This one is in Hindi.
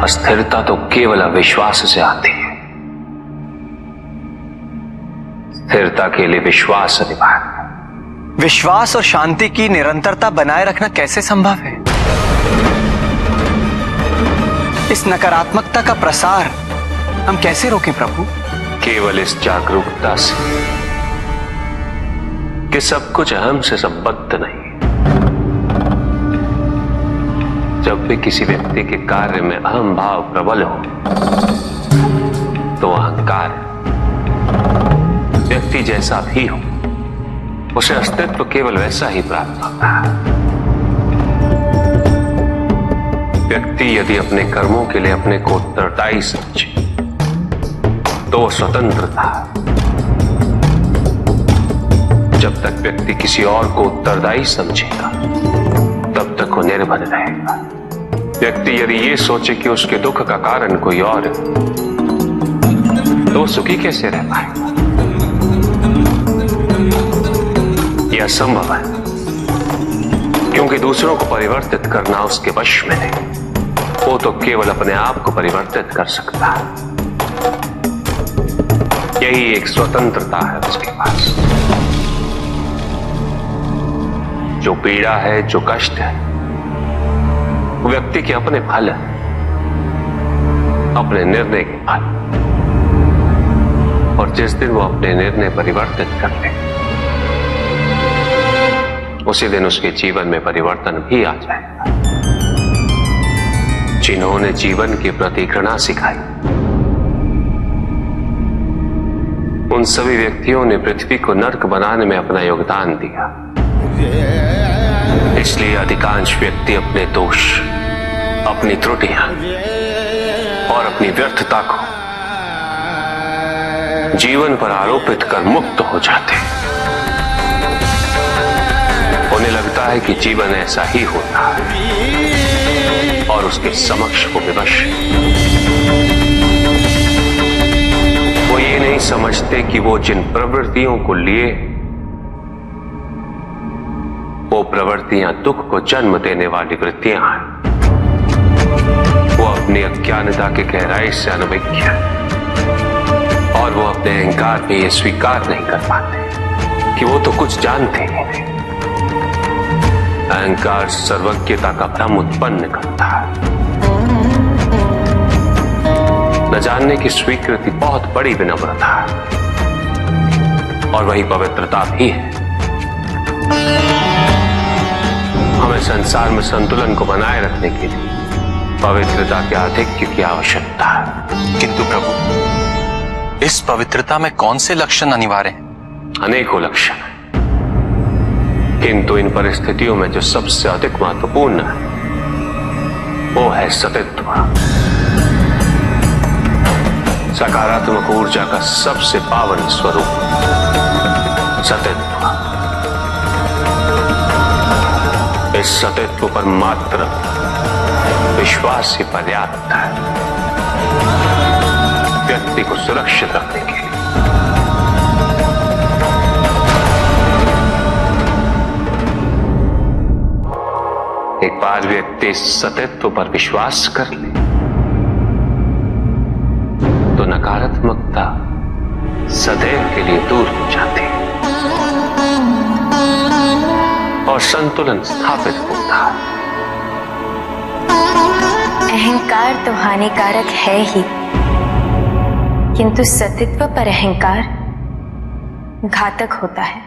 अस्थिरता तो केवल अविश्वास से आती है। स्थिरता के लिए विश्वास अनिवार्य है। विश्वास और शांति की निरंतरता बनाए रखना कैसे संभव है? इस नकारात्मकता का प्रसार हम कैसे रोकें प्रभु? केवल इस जागरूकता से कि सब कुछ अहम से संबद्ध नहीं। जब भी किसी व्यक्ति के कार्य में अहम भाव प्रबल हो तो अहंकार है। व्यक्ति जैसा भी हो उसे अस्तित्व केवल वैसा ही प्राप्त होता है। व्यक्ति यदि अपने कर्मों के लिए अपने को उत्तरदायी समझे तो वो स्वतंत्र था। जब तक व्यक्ति किसी और को उत्तरदायी समझेगा तब तक वो निर्भर रहेगा। व्यक्ति यदि ये सोचे कि उसके दुख का कारण कोई और है तो सुखी कैसे रह पाएगा? यह असंभव है, क्योंकि दूसरों को परिवर्तित करना उसके वश में नहीं। वो तो केवल अपने आप को परिवर्तित कर सकता है। यही एक स्वतंत्रता है उसके पास। जो पीड़ा है, जो कष्ट है, वो व्यक्ति के अपने फल है, अपने निर्णय के फल। और जिस दिन वो अपने निर्णय परिवर्तित कर ले उसी दिन उसके जीवन में परिवर्तन भी आ जाएगा। जिन्होंने जीवन के प्रति घृणा सिखाई उन सभी व्यक्तियों ने पृथ्वी को नर्क बनाने में अपना योगदान दिया। इसलिए अधिकांश व्यक्ति अपने दोष, अपनी त्रुटियां और अपनी व्यर्थता को जीवन पर आरोपित कर मुक्त हो जाते। उन्हें लगता है कि जीवन ऐसा ही होता है और उसके समक्ष वो विवश। वो ये नहीं समझते कि वो जिन प्रवृत्तियों को लिए वो प्रवृत्तियां दुख को जन्म देने वाली वृत्तियां हैं। वो अपनी अज्ञानता के गहराई से अनभिज्ञ है और वो अपने अहंकार में ये स्वीकार नहीं कर पाते कि वो तो कुछ जानते ही नहीं। अहंकार सर्वज्ञता का भ्रम उत्पन्न करता है। न जानने की स्वीकृति बहुत बड़ी विनम्रता है और वही पवित्रता भी है। हमें संसार में संतुलन को बनाए रखने के लिए पवित्रता के आधिक्य की आवश्यकता है। किंतु प्रभु, इस पवित्रता में कौन से लक्षण अनिवार्य हैं? अनेकों लक्षण हैं, किंतु इन परिस्थितियों में जो सबसे अधिक महत्वपूर्ण है वो है सतित्व। सकारात्मक ऊर्जा का सबसे पावन स्वरूप सतित्व। इस सतित्व पर मात्र विश्वास ही पर्याप्त है व्यक्ति को सुरक्षित रखने के लिए। एक बार व्यक्ति सतित्व पर विश्वास कर ले तो नकारात्मकता सदैव के लिए दूर हो जाती है और संतुलन स्थापित होता है। अहंकार तो हानिकारक है ही, किंतु सतित्व पर अहंकार घातक होता है।